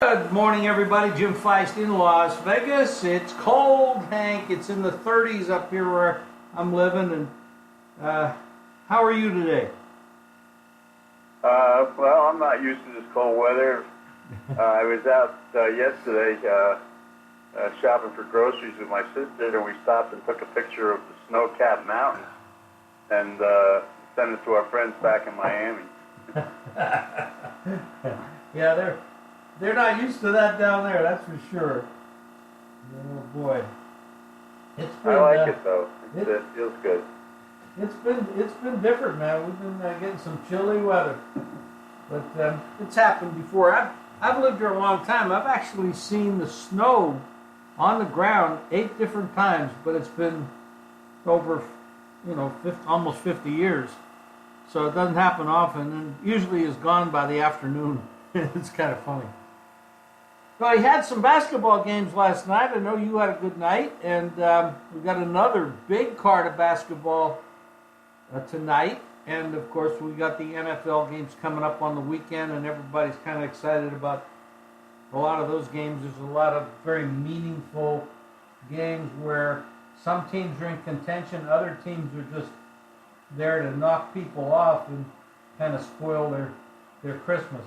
Good morning, everybody. Jim Feist in Las Vegas. It's cold, Hank. It's in the 30s up here where I'm living. And how are you today? Well, I'm not used to this cold weather. I was out yesterday shopping for groceries with my sister, and we stopped and took a picture of the snow-capped mountains and sent it to our friends back in Miami. Yeah, they're not used to that down there, that's for sure. Oh boy, it's been. I like it though. It feels good. It's been different, man. We've been getting some chilly weather, but it's happened before. I've lived here a long time. I've actually seen the snow on the ground 8 different times, but it's been over, almost 50 years. So it doesn't happen often, and usually is gone by the afternoon. It's kind of funny. Well, we had some basketball games last night. I know you had a good night, and we got another big card of basketball tonight. And, of course, we got the NFL games coming up on the weekend, and everybody's kind of excited about a lot of those games. There's a lot of very meaningful games where some teams are in contention, other teams are just there to knock people off and kind of spoil their Christmas.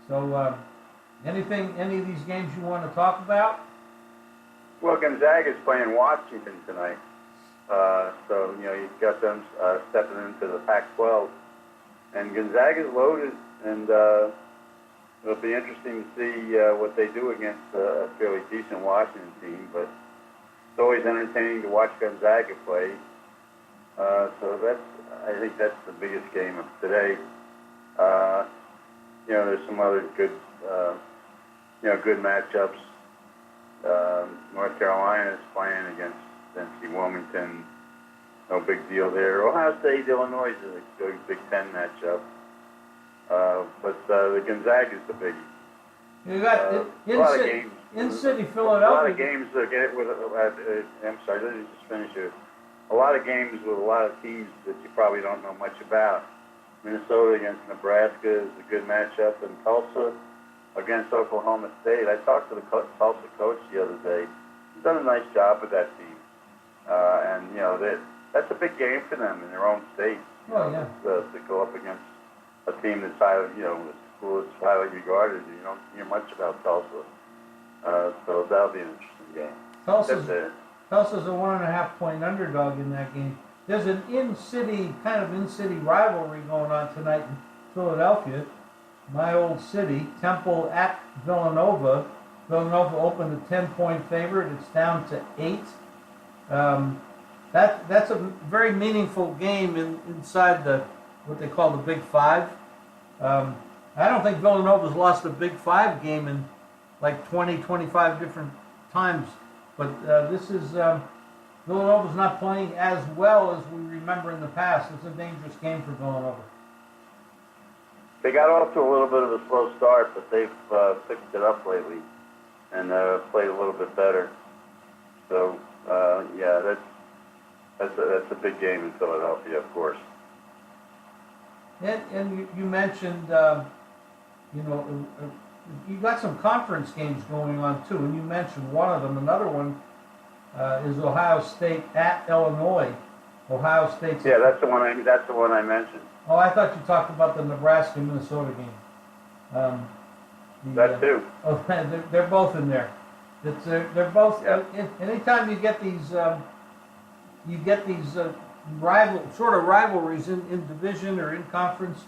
So, any of these games you want to talk about? Well, Gonzaga's playing Washington tonight. So, you've got them stepping into the Pac-12. And Gonzaga's loaded, and it'll be interesting to see what they do against a fairly decent Washington team. But it's always entertaining to watch Gonzaga play. So I think that's the biggest game of today. There's some other good matchups. North Carolina is playing against NC Wilmington. No big deal there. Ohio State, Illinois is a good Big Ten matchup. But the Gonzaga is the biggie. You got in city Philadelphia. A lot of games I'm sorry, let me just finish here. A lot of games with a lot of teams that you probably don't know much about. Minnesota against Nebraska is a good matchup, and Tulsa against Oklahoma State. I talked to the Tulsa coach the other day. He's done a nice job with that team, and that's a big game for them in their own state. To go up against a team that's highly, a school that's highly regarded. You don't hear much about Tulsa, so that'll be an interesting game. Tulsa's a 1.5-point underdog in that game. There's an in-city rivalry going on tonight in Philadelphia. My old city, Temple at Villanova. Villanova opened a 10-point favorite. It's down to 8. That's a very meaningful game inside what they call the Big Five. I don't think Villanova's lost a Big Five game in like 20, 25 different times. But this is Villanova's not playing as well as we remember in the past. It's a dangerous game for Villanova. They got off to a little bit of a slow start, but they've fixed it up lately and played a little bit better. So that's a big game in Philadelphia, of course. And you mentioned you got some conference games going on too, and you mentioned one of them. Another one is Ohio State at Illinois. Ohio State's. Yeah, that's the one I mentioned. Oh, I thought you talked about the Nebraska-Minnesota game. That too. Oh, they're both in there. They're both. Yeah. Anytime you get these rivalries in division or in conference,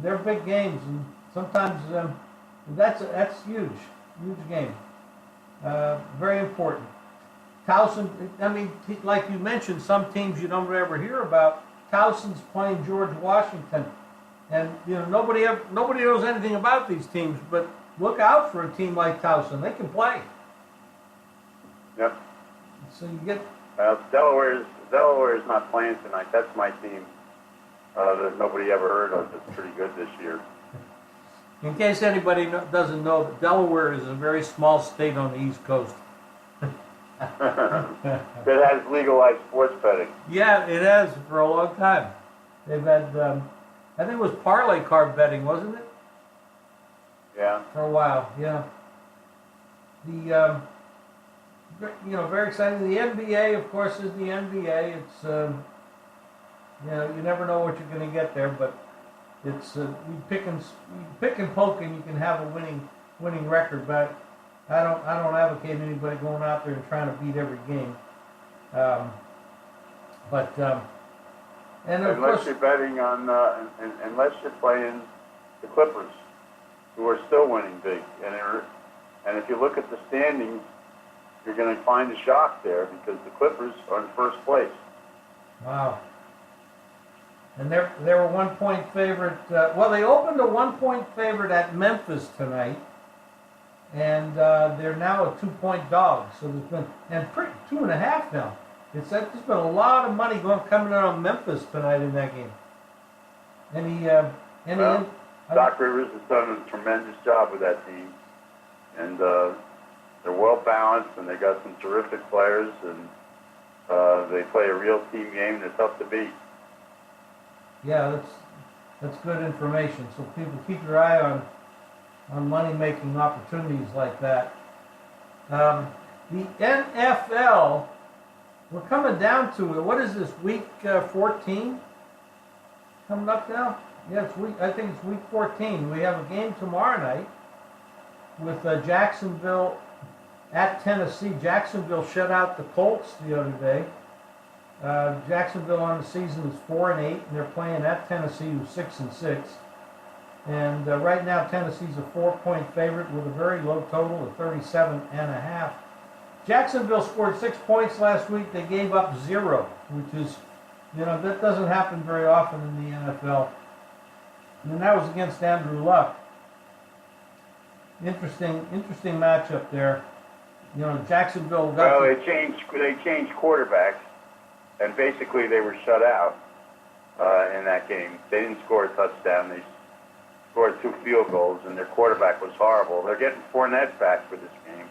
they're big games, and sometimes that's huge game. Very important. Towson, like you mentioned, some teams you don't ever hear about. Towson's playing George Washington, and nobody knows anything about these teams. But look out for a team like Towson; they can play. Yep. So you get. Delaware is not playing tonight. That's my team that nobody ever heard of. That's pretty good this year. In case anybody doesn't know, Delaware is a very small state on the East Coast. That has legalized sports betting. Yeah, it has for a long time. They've had, I think it was parlay card betting, wasn't it? Yeah. For a while, yeah. the very exciting. The NBA, of course, is the NBA. It's you never know what you're going to get there, but it's you pick and poke, and you can have a winning record. But I don't advocate anybody going out there and trying to beat every game. And of unless course, you're betting on, unless you're playing the Clippers, who are still winning big, and if you look at the standings, you're going to find a shock there because the Clippers are in first place. Wow. And they were 1-point favorite. They opened a 1-point favorite at Memphis tonight, and they're now a 2-point dog. So there's been 2.5 now. There's been a lot of money coming in on Memphis tonight in that game. Doc Rivers has done a tremendous job with that team, and they're well balanced, and they got some terrific players, and they play a real team game, and they're tough to beat. Yeah, that's good information. So people keep your eye on money-making opportunities like that. The NFL, we're coming down to it. What is this, week 14 coming up now? Yeah, I think it's week 14. We have a game tomorrow night with Jacksonville at Tennessee. Jacksonville shut out the Colts the other day. Jacksonville on the season is 4-8, and they're playing at Tennessee, who's 6-6. And right now, Tennessee's a 4-point favorite with a very low total of 37.5. Jacksonville scored 6 points last week. They gave up 0, which is, that doesn't happen very often in the NFL. And that was against Andrew Luck. Interesting matchup there. Jacksonville got. Well, they changed quarterbacks, and basically they were shut out in that game. They didn't score a touchdown. They scored 2 field goals, and their quarterback was horrible. They're getting Fournette back for this game.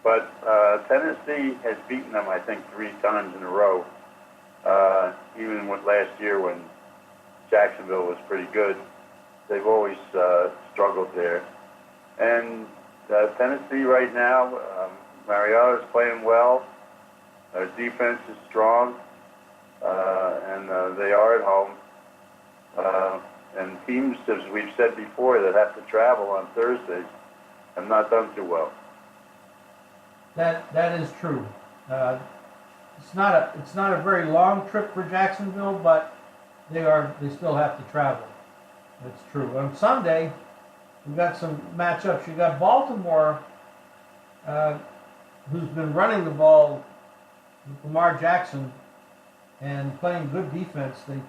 But Tennessee has beaten them, I think, 3 times in a row, even with last year when Jacksonville was pretty good. They've always struggled there. And Tennessee right now, Mariota's playing well. Their defense is strong, and they are at home. And teams, as we've said before, that have to travel on Thursdays have not done too well. That is true. It's not a very long trip for Jacksonville, but they still have to travel. That's true. On Sunday, we've got some matchups. You got Baltimore, who's been running the ball with Lamar Jackson and playing good defense. They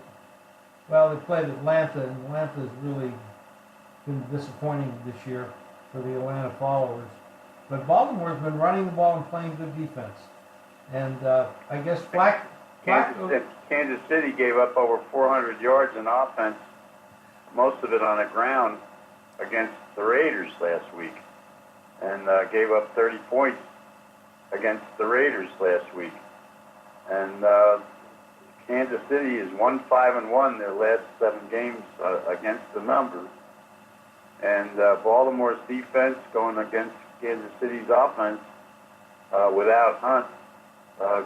played Atlanta, and Atlanta's really been disappointing this year for the Atlanta followers. But Baltimore's been running the ball and playing good defense. And I guess Kansas City gave up over 400 yards in offense, most of it on the ground, against the Raiders last week, and gave up 30 points against the Raiders last week. And Kansas City is 1-5-1 their last 7 games against the number. And Baltimore's defense going against Kansas City's offense without Hunt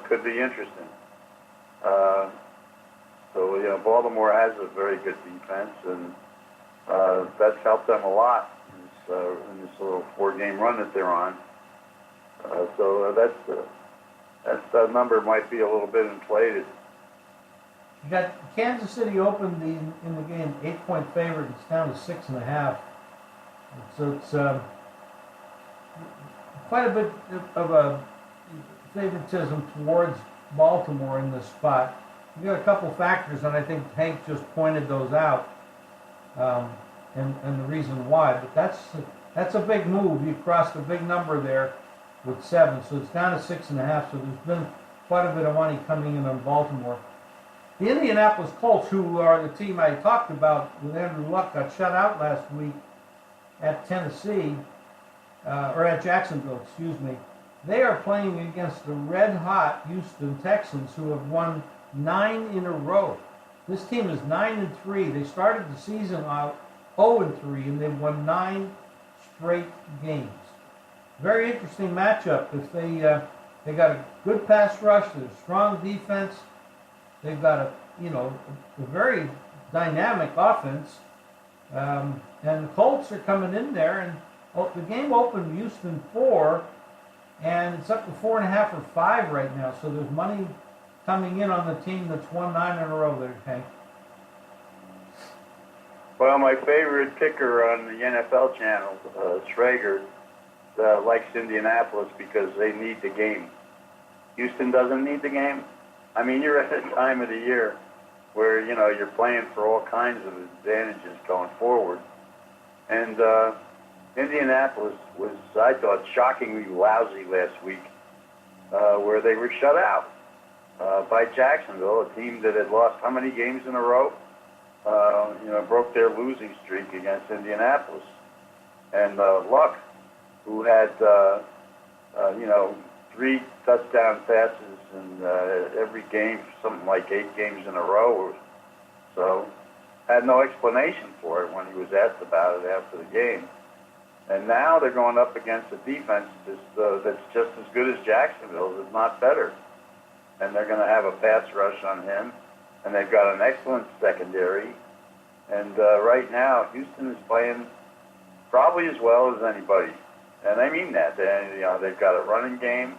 could be interesting. So Baltimore has a very good defense, and that's helped them a lot in this little 4-game run that they're on. So that number might be a little bit inflated. You got Kansas City opened in the game 8-point favorite. It's down to 6.5. So it's quite a bit of a favoritism towards Baltimore in this spot. You got a couple factors, and I think Hank just pointed those out, and the reason why. But that's a big move. You crossed a big number there with 7, so it's down to 6.5. So there's been quite a bit of money coming in on Baltimore. The Indianapolis Colts, who are the team I talked about with Andrew Luck, got shut out last week at Tennessee, or at Jacksonville, excuse me. They are playing against the red-hot Houston Texans, who have won 9 in a row. This team is 9-3. They started the season out 0-3, and they've won 9 straight games. very interesting matchup because they got a good pass rush, there's strong defense, they've got a very dynamic offense, and the Colts are coming in there, and the game opened Houston 4, and it's up to 4.5 or 5 right now. So there's money coming in on the team that's won 9 in a row there, Hank. Well, my favorite kicker on the NFL channel, Schrager, likes Indianapolis because they need the game. Houston doesn't need the game. I mean, you're at a time of the year where, you're playing for all kinds of advantages going forward. And Indianapolis was, I thought, shockingly lousy last week, where they were shut out by Jacksonville, a team that had lost how many games in a row? Broke their losing streak against Indianapolis. And Luck, who had, 3 touchdown passes in every game, something like 8 games in a row. So had no explanation for it when he was asked about it after the game. And now they're going up against a defense that's just as good as Jacksonville's, if not better. And they're going to have a pass rush on him. And they've got an excellent secondary. And right now, Houston is playing probably as well as anybody. And I mean that. They've got a running game.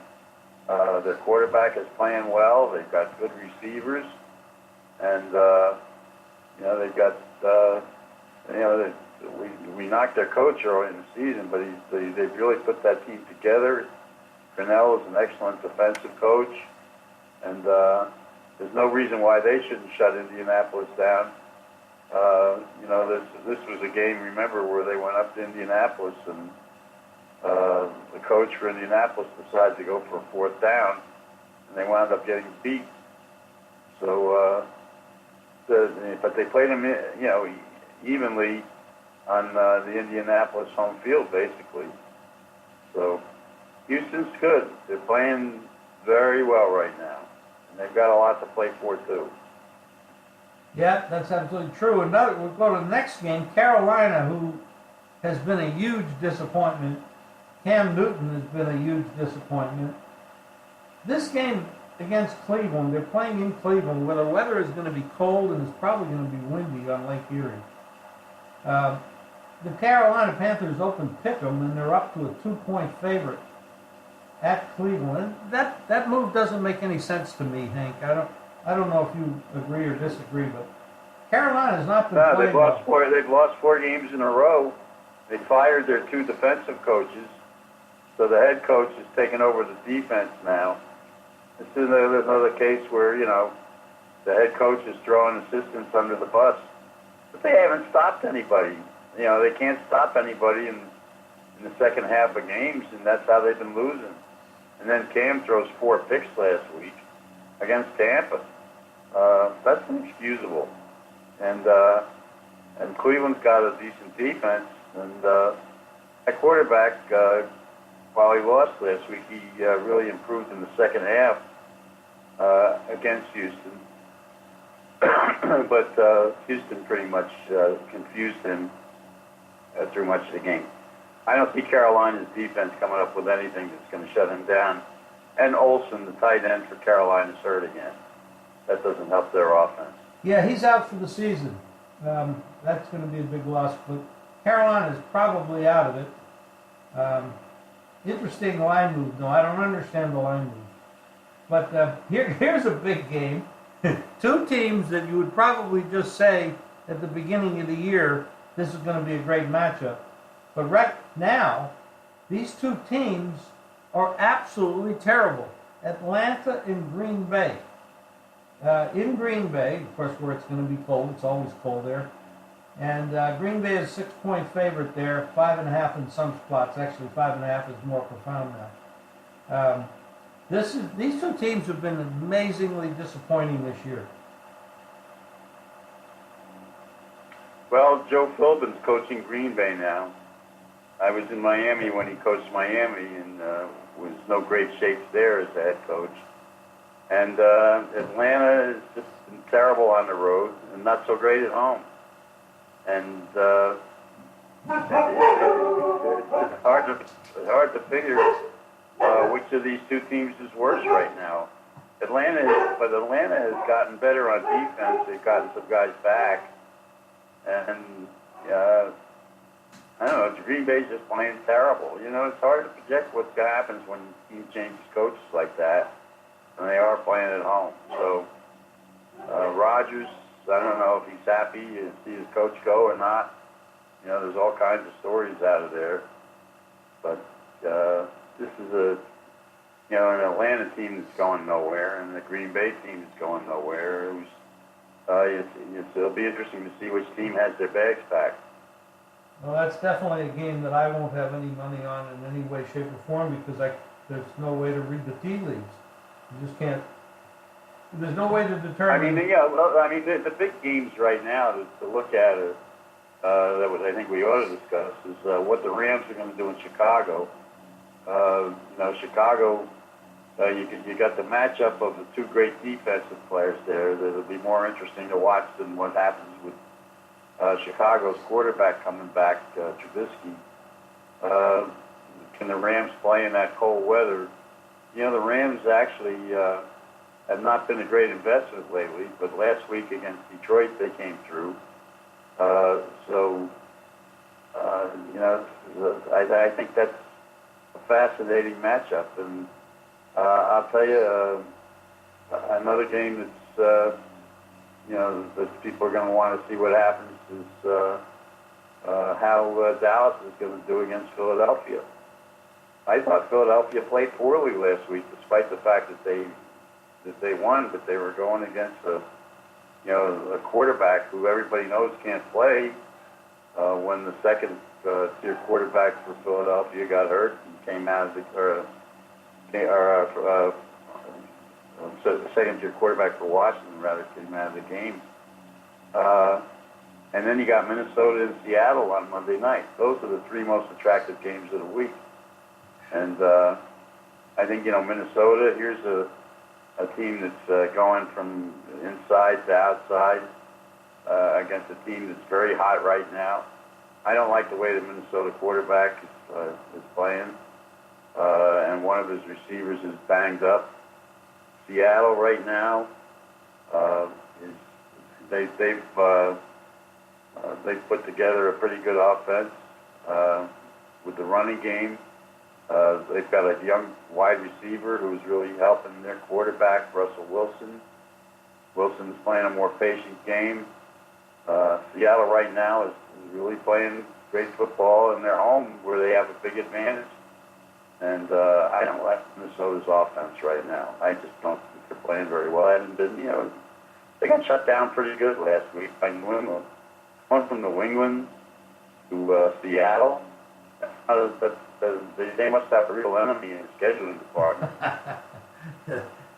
Their quarterback is playing well. They've got good receivers. And, they've got, we knocked their coach early in the season, but they've really put that team together. Grinnell is an excellent defensive coach. And there's no reason why they shouldn't shut Indianapolis down. This was a game, remember, where they went up to Indianapolis and the coach for Indianapolis decided to go for a 4th down, and they wound up getting beat. So, but they played them, evenly on the Indianapolis home field, basically. So, Houston's good. They're playing very well right now, and they've got a lot to play for too. Yeah, that's absolutely true. We'll go to the next game. Carolina, who has been a huge disappointment. Cam Newton has been a huge disappointment. This game against Cleveland, they're playing in Cleveland where the weather is going to be cold and it's probably going to be windy on Lake Erie. The Carolina Panthers opened pick'em and they're up to a 2-point favorite at Cleveland. That move doesn't make any sense to me, Hank. I don't know if you agree or disagree, but Carolina's not been playing they've lost 4 games in a row. They fired their 2 defensive coaches, so the head coach is taking over the defense now. This is another case where, the head coach is throwing assistants under the bus. But they haven't stopped anybody. They can't stop anybody in the second half of games, and that's how they've been losing. And then Cam throws 4 picks last week against Tampa. That's inexcusable. And Cleveland's got a decent defense. And that quarterback, while he lost last week, he really improved in the second half against Houston. But Houston pretty much confused him through much of the game. I don't see Carolina's defense coming up with anything that's going to shut him down. And Olsen, the tight end for Carolina, is hurt again. That doesn't help their offense. Yeah, he's out for the season. That's going to be a big loss. But Carolina is probably out of it. Interesting line move, though. I don't understand the line move. But here's a big game. 2 teams that you would probably just say at the beginning of the year, this is going to be a great matchup. But right now, these 2 teams are absolutely terrible. Atlanta and Green Bay. In Green Bay, of course, where it's going to be cold. It's always cold there. And Green Bay is a 6-point favorite there, 5.5 in some spots. Actually, 5.5 is more profound now. These 2 teams have been amazingly disappointing this year. Well, Joe Philbin's coaching Green Bay now. I was in Miami when he coached Miami and was no great shakes there as the head coach. And Atlanta has just been terrible on the road and not so great at home. And It's hard to figure which of these two teams is worse right now. Atlanta has gotten better on defense. They've gotten some guys back, and I don't know. Green Bay's just playing terrible. You know, it's hard to project what happens when a team changes coaches like that, and they are playing at home. So Rodgers, I don't know if he's happy to see his coach go or not. You know, there's all kinds of stories out of there. But this is an Atlanta team that's going nowhere, and the Green Bay team is going nowhere. It'll be interesting to see which team has their bags packed. Well, that's definitely a game that I won't have any money on in any way, shape, or form because there's no way to read the tea leaves. You just can't. There's no way to determine. The big games right now to look at I think we ought to discuss is what the Rams are going to do in Chicago. Chicago, you got the matchup of the two great defensive players there. That'll be more interesting to watch than what happens with Chicago's quarterback coming back, Trubisky. Can the Rams play in that cold weather? You know, the Rams actually have not been a great investment lately, but last week against Detroit they came through. I think that's a fascinating matchup, and I'll tell you another game that's that people are going to want to see what happens is how Dallas is going to do against Philadelphia. I thought Philadelphia played poorly last week, despite the fact that they won, but they were going against a quarterback who everybody knows can't play. When the second tier quarterback for Philadelphia got hurt and came out of the second tier quarterback for Washington rather came out of the game. And then you got Minnesota and Seattle on Monday night. Those are the three most attractive games of the week. And I think Minnesota. Here's a team that's going from inside to outside against a team that's very hot right now. I don't like the way the Minnesota quarterback is playing, and one of his receivers is banged up. Seattle right now, they've put together a pretty good offense with the running game. They've got a young wide receiver who's really helping their quarterback, Russell Wilson. Wilson's playing a more patient game. Seattle right now is really playing great football in their home where they have a big advantage. And I don't like Minnesota's offense right now. I just don't think they're playing very well. I haven't been, they got shut down pretty good last week by New England. One from New England to Seattle. They must have a real enemy in the scheduling department.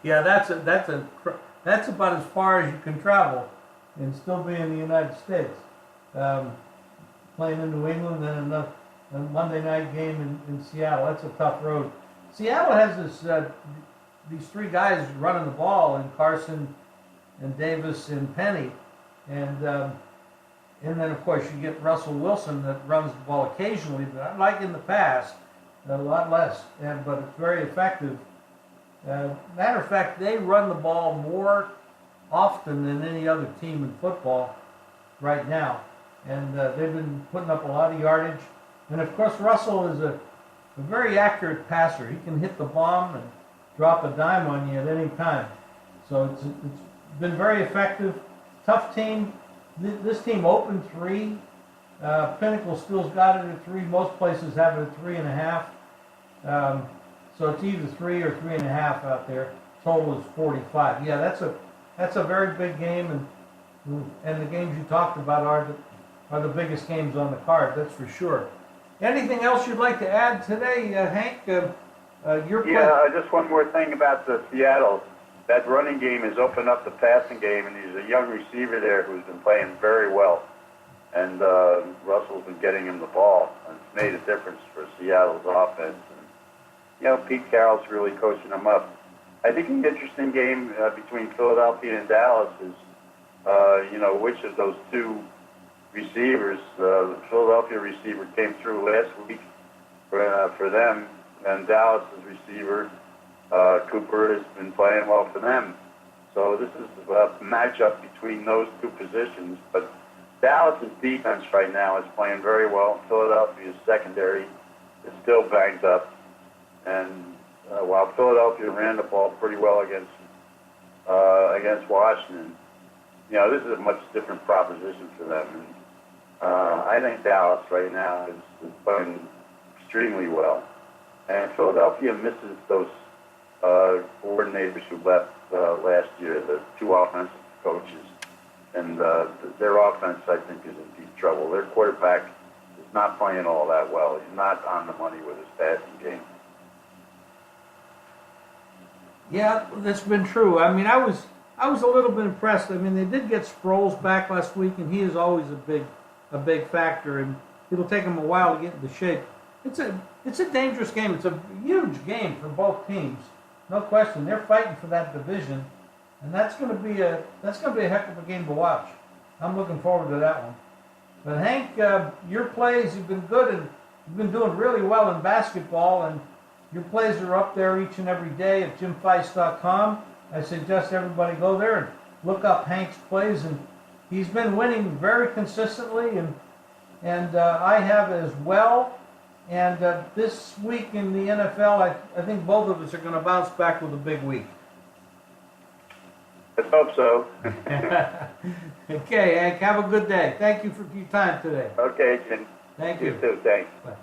Yeah, that's about as far as you can travel and still be in the United States. Playing in New England and a Monday night game in Seattle. That's a tough road. Seattle has these three guys running the ball, and Carson and Davis and Penny, and then of course you get Russell Wilson that runs the ball occasionally, but like in the past, a lot less, but it's very effective. Matter of fact, they run the ball more often than any other team in football right now, and they've been putting up a lot of yardage. And of course, Russell is a very accurate passer. He can hit the bomb and drop a dime on you at any time. So it's been very effective. Tough team. This team opened 3. Pinnacle still's got it at 3. Most places have it at 3.5. So it's either 3 or 3.5 out there. Total is 45. Yeah, that's a very big game, and the games you talked about are the biggest games on the card. That's for sure. Anything else you'd like to add today, Hank? Just one more thing about the Seattle. That running game has opened up the passing game, and there's a young receiver there who's been playing very well. And Russell's been getting him the ball, and it's made a difference for Seattle's offense. And, Pete Carroll's really coaching them up. I think an interesting game between Philadelphia and Dallas is, which of those two receivers. The Philadelphia receiver came through last week for them, and Dallas's receiver, Cooper, has been playing well for them. So this is a matchup between those two positions. But Dallas's defense right now is playing very well. Philadelphia's secondary is still banged up. And while Philadelphia ran the ball pretty well against Washington, you know, this is a much different proposition for them. And I think Dallas right now is playing extremely well. And Philadelphia misses those coordinators who left last year, the two offensive coaches. And their offense, I think, is in deep trouble. Their quarterback is not playing all that well. He's not on the money with his passing game. Yeah, that's been true. I mean, I was a little bit impressed. I mean, they did get Sproles back last week, and he is always a big factor, and it'll take him a while to get into shape. It's a dangerous game. It's a huge game for both teams, no question. They're fighting for that division, and that's going to be a heck of a game to watch. I'm looking forward to that one. But Hank, your plays have been good, and you've been doing really well in basketball, and your plays are up there each and every day at jimfeist.com. I suggest everybody go there and look up Hank's plays, and he's been winning very consistently, and I have as well. And this week in the NFL, I think both of us are going to bounce back with a big week. Let's hope so. Okay, Hank, have a good day. Thank you for your time today. Okay, Jim. Thank you. You too, thanks. Bye.